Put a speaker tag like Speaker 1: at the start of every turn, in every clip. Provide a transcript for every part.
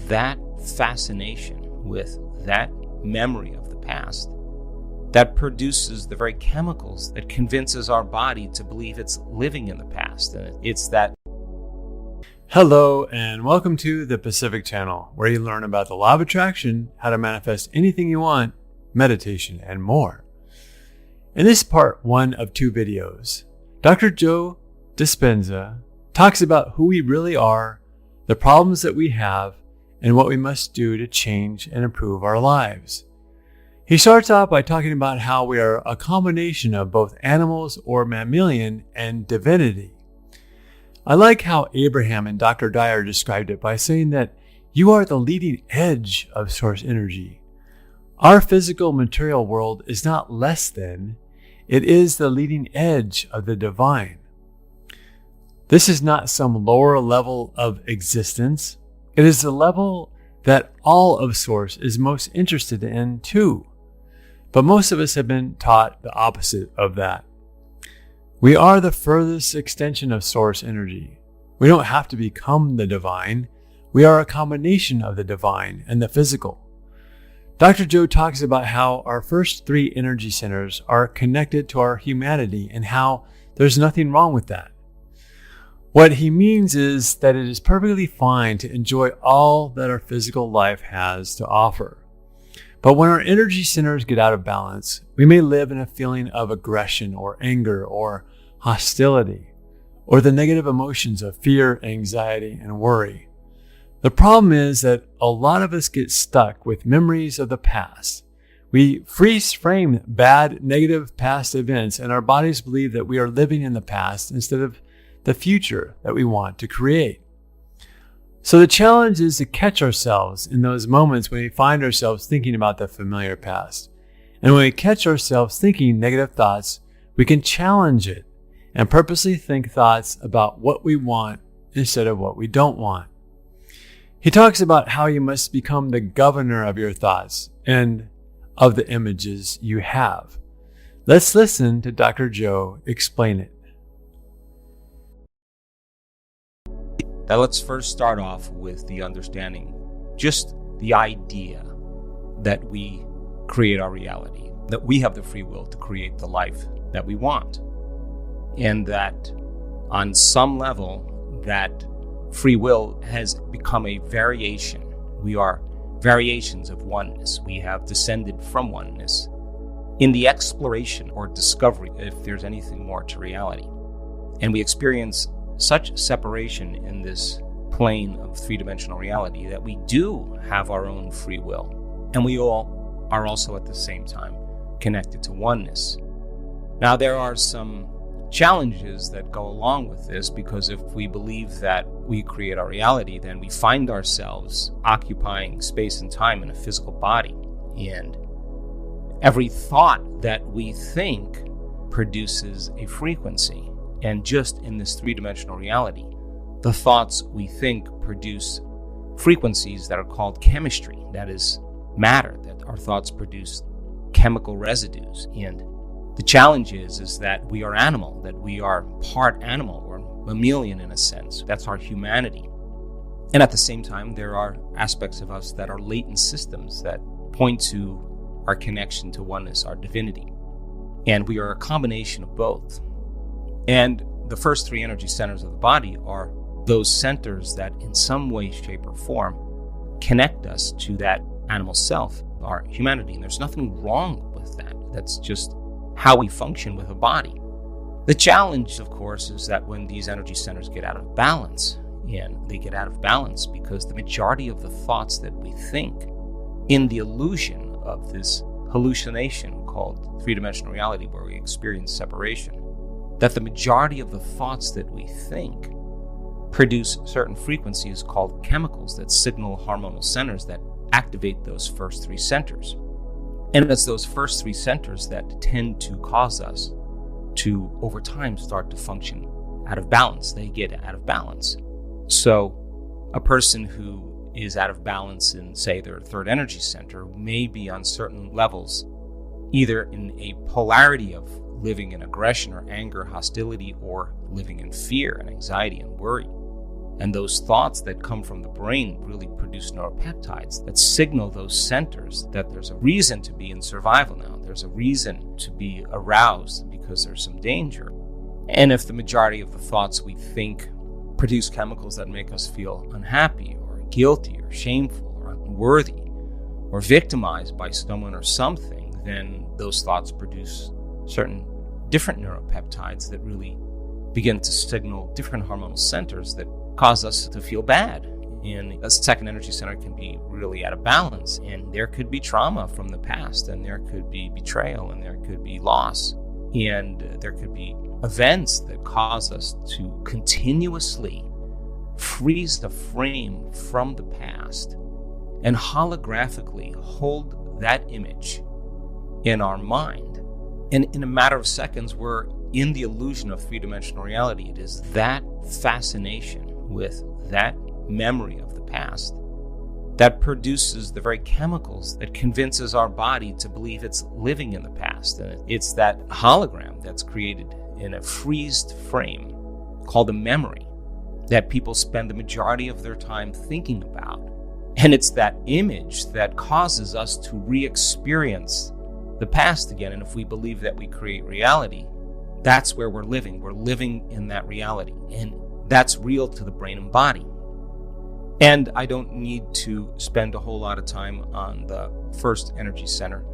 Speaker 1: that fascination with that memory of the past that produces the very chemicals that convinces our body to believe it's living in the past. And it's that.
Speaker 2: Hello, and welcome to the Pacific Channel, where you learn about the law of attraction, how to manifest anything you want, meditation, and more. In this part 1 of 2 videos, Dr. Joe Dispenza talks about who we really are, the problems that we have, and what we must do to change and improve our lives. He starts off by talking about how we are a combination of both animals or mammalian and divinity. I like how Abraham and Dr. Dyer described it by saying that you are the leading edge of source energy. Our physical material world is not less than, it is the leading edge of the divine. This is not some lower level of existence. It is the level that all of source is most interested in too. But most of us have been taught the opposite of that. We are the furthest extension of source energy. We don't have to become the divine. We are a combination of the divine and the physical. Dr. Joe talks about how our first 3 energy centers are connected to our humanity and how there's nothing wrong with that. What he means is that it is perfectly fine to enjoy all that our physical life has to offer. But when our energy centers get out of balance, we may live in a feeling of aggression or anger or hostility, or the negative emotions of fear, anxiety, and worry. The problem is that a lot of us get stuck with memories of the past. We freeze frame bad, negative past events, and our bodies believe that we are living in the past instead of the future that we want to create. So the challenge is to catch ourselves in those moments when we find ourselves thinking about the familiar past. And when we catch ourselves thinking negative thoughts, we can challenge it and purposely think thoughts about what we want instead of what we don't want. He talks about how you must become the governor of your thoughts and of the images you have. Let's listen to Dr. Joe explain it.
Speaker 1: Now let's first start off with the understanding, just the idea that we create our reality, that we have the free will to create the life that we want. And that on some level, that free will has become a variation. We are variations of oneness. We have descended from oneness in the exploration or discovery, if there's anything more to reality. And we experience such separation in this plane of three-dimensional reality that we do have our own free will. And we all are also at the same time connected to oneness. Now, there are some challenges that go along with this, because if we believe that we create our reality, then we find ourselves occupying space and time in a physical body. And every thought that we think produces a frequency. And just in this three-dimensional reality, the thoughts we think produce frequencies that are called chemistry, that is matter, that our thoughts produce chemical residues. And the challenge is that we are animal, that we are part animal or mammalian in a sense. That's our humanity. And at the same time, there are aspects of us that are latent systems that point to our connection to oneness, our divinity. And we are a combination of both. And the first 3 energy centers of the body are those centers that in some way, shape, or form connect us to that animal self, our humanity. And there's nothing wrong with that. That's just how we function with a body. The challenge, of course, is that when these energy centers get out of balance, and they get out of balance because the majority of the thoughts that we think in the illusion of this hallucination called three-dimensional reality, where we experience separation, that the majority of the thoughts that we think produce certain frequencies called chemicals that signal hormonal centers that activate those first 3 centers. And it's those first 3 centers that tend to cause us to, over time, start to function out of balance. They get out of balance. So a person who is out of balance in, say, their 3rd energy center may be on certain levels either in a polarity of living in aggression or anger, hostility, or living in fear and anxiety and worry. And those thoughts that come from the brain really produce neuropeptides that signal those centers that there's a reason to be in survival now. There's a reason to be aroused because there's some danger. And if the majority of the thoughts we think produce chemicals that make us feel unhappy or guilty or shameful or unworthy or victimized by someone or something, then those thoughts produce certain different neuropeptides that really begin to signal different hormonal centers that cause us to feel bad. And a second energy center can be really out of balance. And there could be trauma from the past, and there could be betrayal, and there could be loss. And there could be events that cause us to continuously freeze the frame from the past and holographically hold that image in our mind. And in a matter of seconds, we're in the illusion of three-dimensional reality. It is that fascination with that memory of the past that produces the very chemicals that convinces our body to believe it's living in the past. And it's that hologram that's created in a freezed frame called a memory that people spend the majority of their time thinking about. And it's that image that causes us to re-experience the past again. And if we believe that we create reality, that's where we're living. We're living in that reality. And that's real to the brain and body. And I don't need to spend a whole lot of time on the first energy center.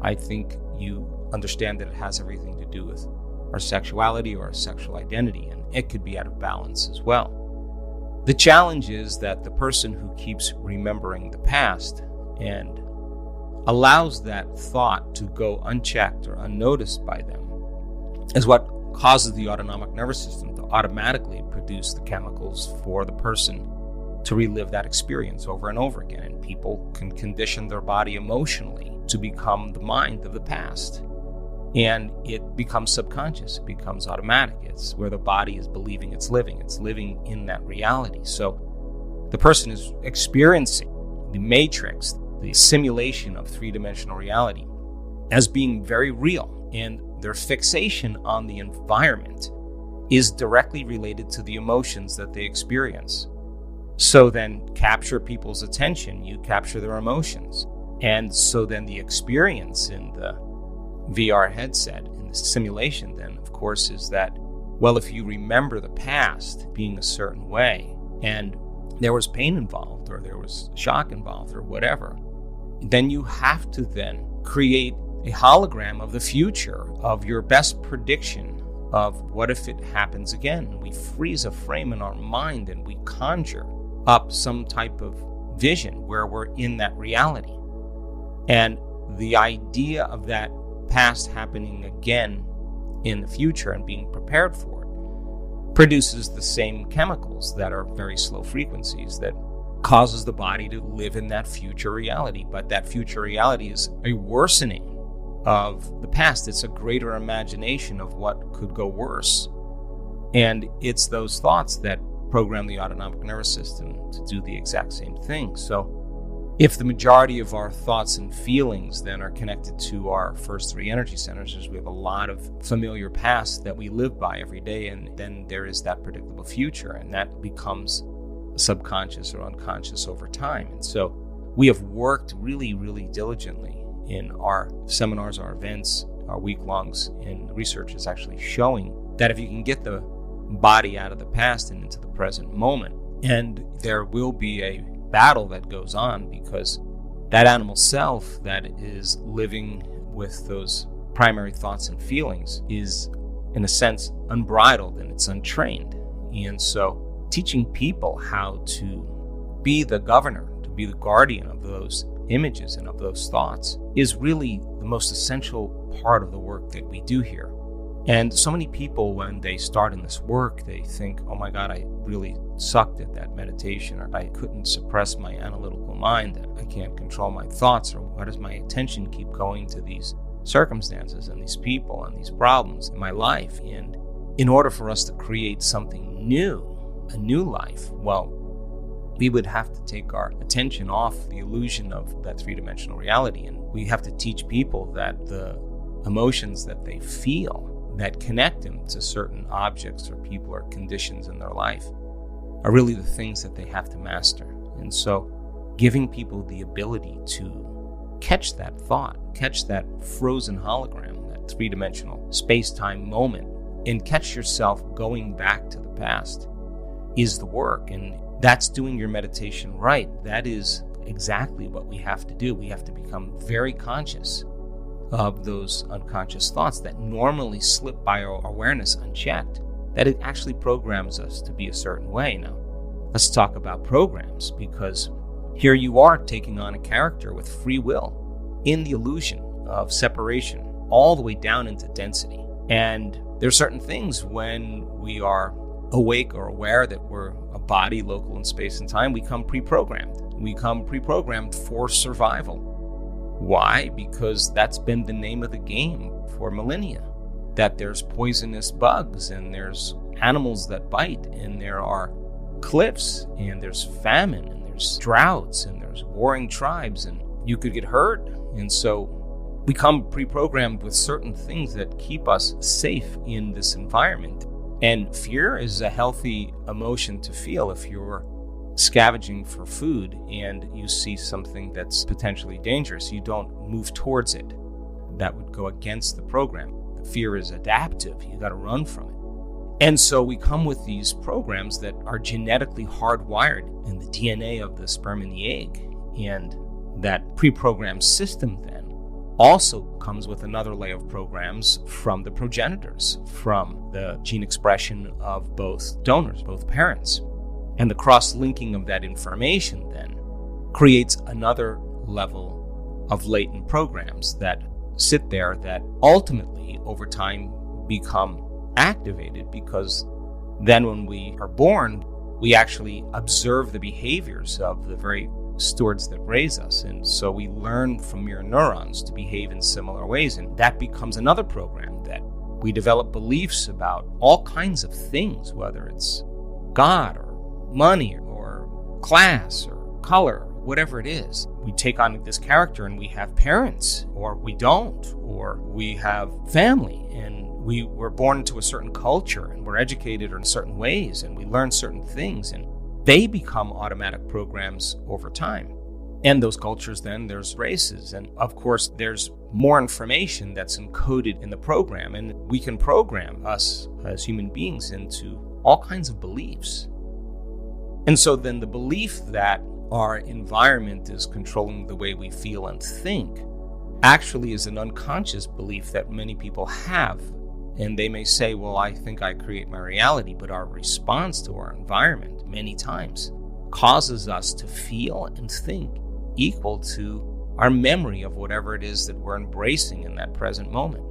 Speaker 1: I think you understand that it has everything to do with our sexuality or our sexual identity, and it could be out of balance as well. The challenge is that the person who keeps remembering the past and allows that thought to go unchecked or unnoticed by them is what causes the autonomic nervous system to automatically produce the chemicals for the person to relive that experience over and over again. And people can condition their body emotionally to become the mind of the past. And it becomes subconscious, it becomes automatic. It's where the body is believing it's living in that reality. So the person is experiencing the matrix, the simulation of three-dimensional reality, as being very real. And their fixation on the environment is directly related to the emotions that they experience. So then capture people's attention, you capture their emotions. And so then the experience in the VR headset, in the simulation then, of course, is that, well, if you remember the past being a certain way, and there was pain involved, or there was shock involved, or whatever, then you have to then create a hologram of the future, of your best prediction of what if it happens again. We freeze a frame in our mind and we conjure up some type of vision where we're in that reality. And the idea of that past happening again in the future and being prepared for it produces the same chemicals that are very slow frequencies that causes the body to live in that future reality. But that future reality is a worsening of the past. It's a greater imagination of what could go worse. And it's those thoughts that program the autonomic nervous system to do the exact same thing. So if the majority of our thoughts and feelings then are connected to our first three energy centers, we have a lot of familiar past that we live by every day, and then there is that predictable future, and that becomes subconscious or unconscious over time. And so we have worked really, really diligently in our seminars, our events, our week-longs, and research is actually showing that if you can get the body out of the past and into the present moment, and there will be a battle that goes on, because that animal self that is living with those primary thoughts and feelings is, in a sense, unbridled and it's untrained. And so teaching people how to be the governor, to be the guardian of those images and of those thoughts is really the most essential part of the work that we do here. And so many people, when they start in this work, they think, oh my God, I really sucked at that meditation, or I couldn't suppress my analytical mind, I can't control my thoughts, or why does my attention keep going to these circumstances and these people and these problems in my life? And in order for us to create something new, a new life, well, we would have to take our attention off the illusion of that three-dimensional reality. And we have to teach people that the emotions that they feel that connect them to certain objects or people or conditions in their life are really the things that they have to master. And so giving people the ability to catch that thought, catch that frozen hologram, that three-dimensional space-time moment, and catch yourself going back to the past is the work. And that's doing your meditation right. That is exactly what we have to do. We have to become very conscious of those unconscious thoughts that normally slip by our awareness unchecked, that it actually programs us to be a certain way. Now, let's talk about programs, because here you are taking on a character with free will in the illusion of separation all the way down into density. And there are certain things when we are awake or aware that we're a body local in space and time, we come pre-programmed. We come pre-programmed for survival. Why? Because that's been the name of the game for millennia. That there's poisonous bugs, and there's animals that bite, and there are cliffs, and there's famine, and there's droughts, and there's warring tribes, and you could get hurt. And so we come pre-programmed with certain things that keep us safe in this environment. And fear is a healthy emotion to feel. If you're scavenging for food and you see something that's potentially dangerous, you don't move towards it. That would go against the program. The fear is adaptive. You got to run from it. And so we come with these programs that are genetically hardwired in the DNA of the sperm and the egg. And that pre-programmed system then also comes with another layer of programs from the progenitors, from the gene expression of both donors, both parents. And the cross-linking of that information then creates another level of latent programs that sit there that ultimately over time become activated, because then when we are born, we actually observe the behaviors of the very stewards that raise us. And so we learn from mirror neurons to behave in similar ways. And that becomes another program that we develop beliefs about all kinds of things, whether it's God or money or class or color, whatever it is. We take on this character and we have parents, or we don't, or we have family, and we were born into a certain culture and we're educated in certain ways and we learn certain things, and they become automatic programs over time. And those cultures, then there's races. And of course, there's more information that's encoded in the program. And we can program us as human beings into all kinds of beliefs. And so then the belief that our environment is controlling the way we feel and think actually is an unconscious belief that many people have. And they may say, well, I think I create my reality, but our response to our environment many times causes us to feel and think equal to our memory of whatever it is that we're embracing in that present moment.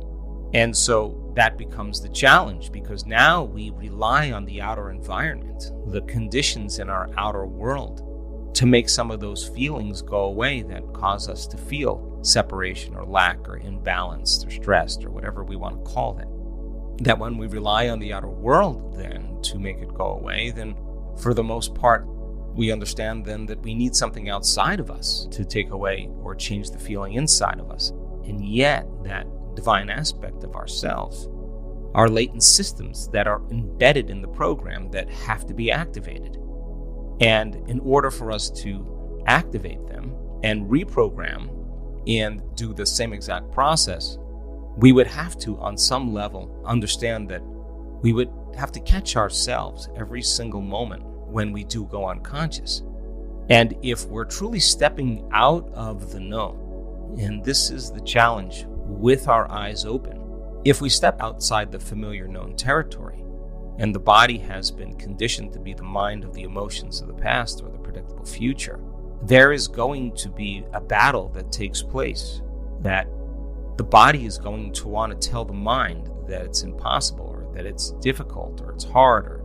Speaker 1: And so that becomes the challenge, because now we rely on the outer environment, the conditions in our outer world, to make some of those feelings go away that cause us to feel separation or lack or imbalanced or stressed or whatever we want to call it. That when we rely on the outer world then to make it go away, then for the most part, we understand then that we need something outside of us to take away or change the feeling inside of us. And yet that divine aspect of ourselves are latent systems that are embedded in the program that have to be activated. And in order for us to activate them and reprogram and do the same exact process, we would have to, on some level, understand that we would have to catch ourselves every single moment when we do go unconscious. And if we're truly stepping out of the known, and this is the challenge with our eyes open, if we step outside the familiar known territory, and the body has been conditioned to be the mind of the emotions of the past or the predictable future, there is going to be a battle that takes place that the body is going to want to tell the mind that it's impossible, or that it's difficult, or it's hard, or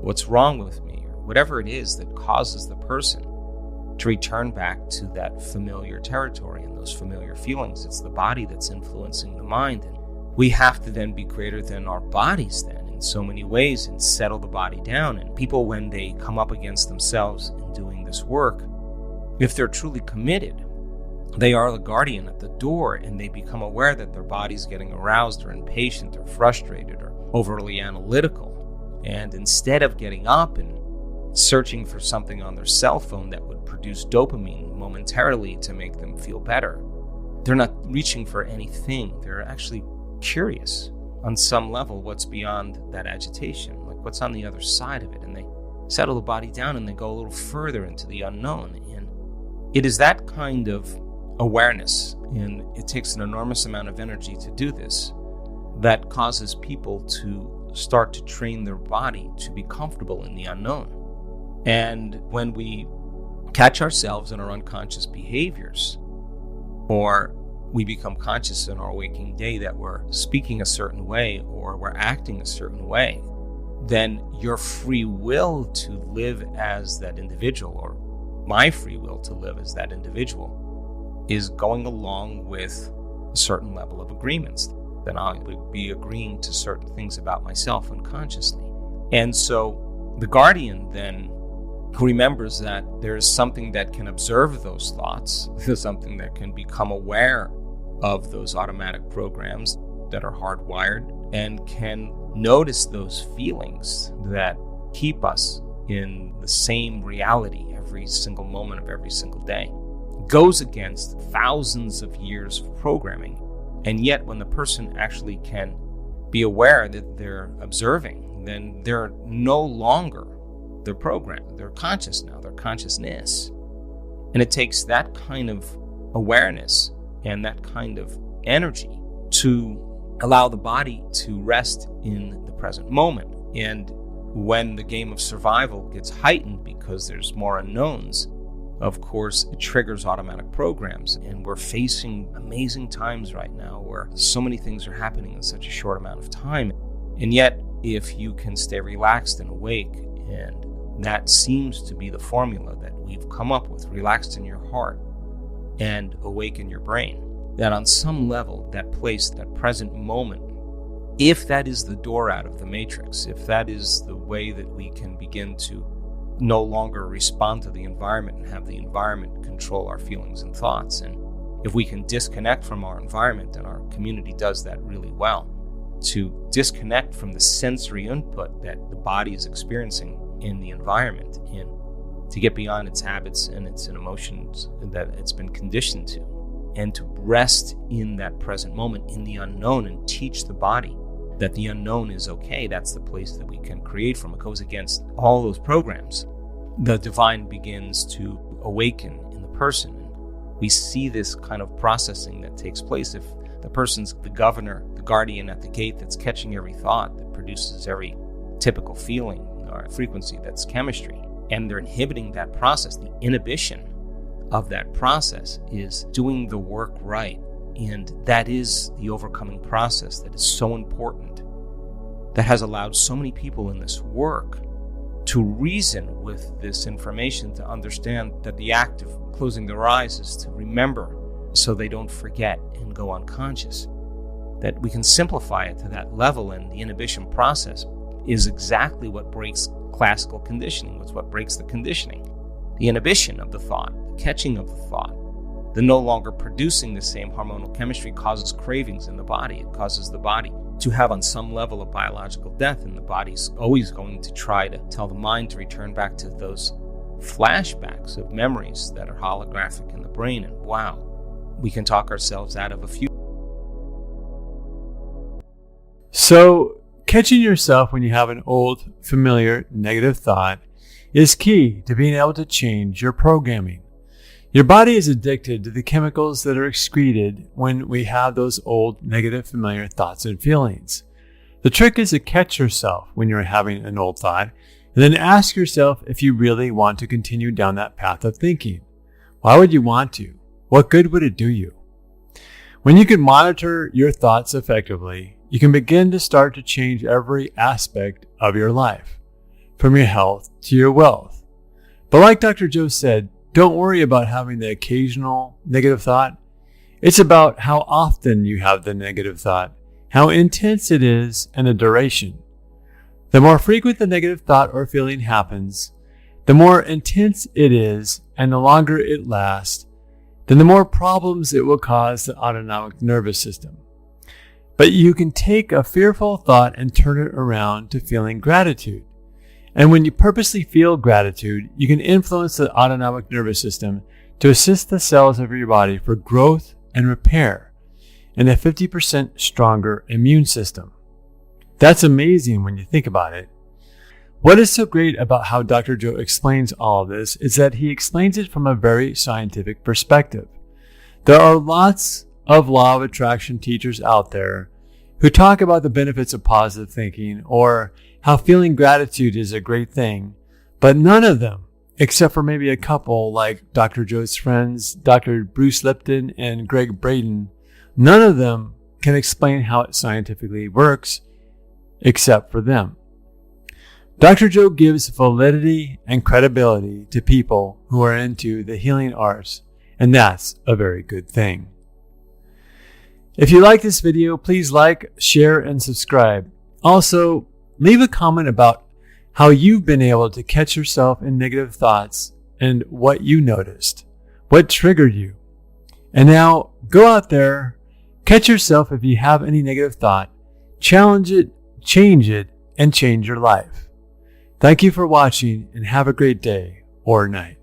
Speaker 1: what's wrong with me, or whatever it is that causes the person to return back to that familiar territory and those familiar feelings. It's the body that's influencing the mind. And we have to then be greater than our bodies then in so many ways and settle the body down. And people, when they come up against themselves in doing this work, if they're truly committed, they are the guardian at the door, and they become aware that their body's getting aroused or impatient or frustrated or overly analytical. And instead of getting up and searching for something on their cell phone that would produce dopamine momentarily to make them feel better. They're not reaching for anything. They're actually curious on some level what's beyond that agitation, like what's on the other side of it. And they settle the body down and they go a little further into the unknown. And it is that kind of awareness, and it takes an enormous amount of energy to do this, that causes people to start to train their body to be comfortable in the unknown. And when we catch ourselves in our unconscious behaviors, or we become conscious in our waking day that we're speaking a certain way or we're acting a certain way, then your free will to live as that individual, or my free will to live as that individual, is going along with a certain level of agreements. Then I would be agreeing to certain things about myself unconsciously. And so the guardian then remembers that there is something that can observe those thoughts, there's something that can become aware of those automatic programs that are hardwired, and can notice those feelings that keep us in the same reality every single moment of every single day. It goes against thousands of years of programming. And yet when the person actually can be aware that they're observing, then they're no longer their program. They're conscious now, their consciousness. And it takes that kind of awareness and that kind of energy to allow the body to rest in the present moment. And when the game of survival gets heightened because there's more unknowns, of course, it triggers automatic programs. And we're facing amazing times right now where so many things are happening in such a short amount of time. And yet, if you can stay relaxed and awake, and that seems to be the formula that we've come up with, relaxed in your heart and awake in your brain, that on some level, that place, that present moment, if that is the door out of the matrix, if that is the way that we can begin to no longer respond to the environment and have the environment control our feelings and thoughts, and if we can disconnect from our environment, and our community does that really well, to disconnect from the sensory input that the body is experiencing in the environment, and to get beyond its habits and its emotions that it's been conditioned to, and to rest in that present moment in the unknown, and teach the body that the unknown is okay. That's the place that we can create from. It goes against all those programs. The divine begins to awaken in the person. We see this kind of processing that takes place if the person's the governor, the guardian at the gate that's catching every thought, that produces every typical feeling or frequency that's chemistry, and they're inhibiting that process. The inhibition of that process is doing the work right. And that is the overcoming process that is so important, that has allowed so many people in this work to reason with this information, to understand that the act of closing their eyes is to remember so they don't forget and go unconscious. That we can simplify it to that level, and the inhibition process is exactly what breaks classical conditioning. It's what breaks the conditioning. The inhibition of the thought, the catching of the thought, the no longer producing the same hormonal chemistry causes cravings in the body. It causes the body to have on some level of biological death, and the body's always going to try to tell the mind to return back to those flashbacks of memories that are holographic in the brain. And wow, we can talk ourselves out of a few.
Speaker 2: So, catching yourself when you have an old, familiar, negative thought is key to being able to change your programming. Your body is addicted to the chemicals that are excreted when we have those old, negative, familiar thoughts and feelings. The trick is to catch yourself when you're having an old thought, and then ask yourself if you really want to continue down that path of thinking. Why would you want to? What good would it do you? When you can monitor your thoughts effectively, you can begin to start to change every aspect of your life, from your health to your wealth. But like Dr. Joe said, don't worry about having the occasional negative thought. It's about how often you have the negative thought, how intense it is, and the duration. The more frequent the negative thought or feeling happens, the more intense it is, and the longer it lasts, then the more problems it will cause the autonomic nervous system. But you can take a fearful thought and turn it around to feeling gratitude. And when you purposely feel gratitude, you can influence the autonomic nervous system to assist the cells of your body for growth and repair and a 50% stronger immune system. That's amazing when you think about it. What is so great about how Dr. Joe explains all of this is that he explains it from a very scientific perspective. There are lots of law of attraction teachers out there who talk about the benefits of positive thinking or how feeling gratitude is a great thing, but none of them, except for maybe a couple like Dr. Joe's friends, Dr. Bruce Lipton and Greg Braden, none of them can explain how it scientifically works except for them. Dr. Joe gives validity and credibility to people who are into the healing arts, and that's a very good thing. If you like this video, please like, share, and subscribe. Also, leave a comment about how you've been able to catch yourself in negative thoughts and what you noticed, what triggered you. And now, go out there, catch yourself if you have any negative thought, challenge it, and change your life. Thank you for watching and have a great day or night.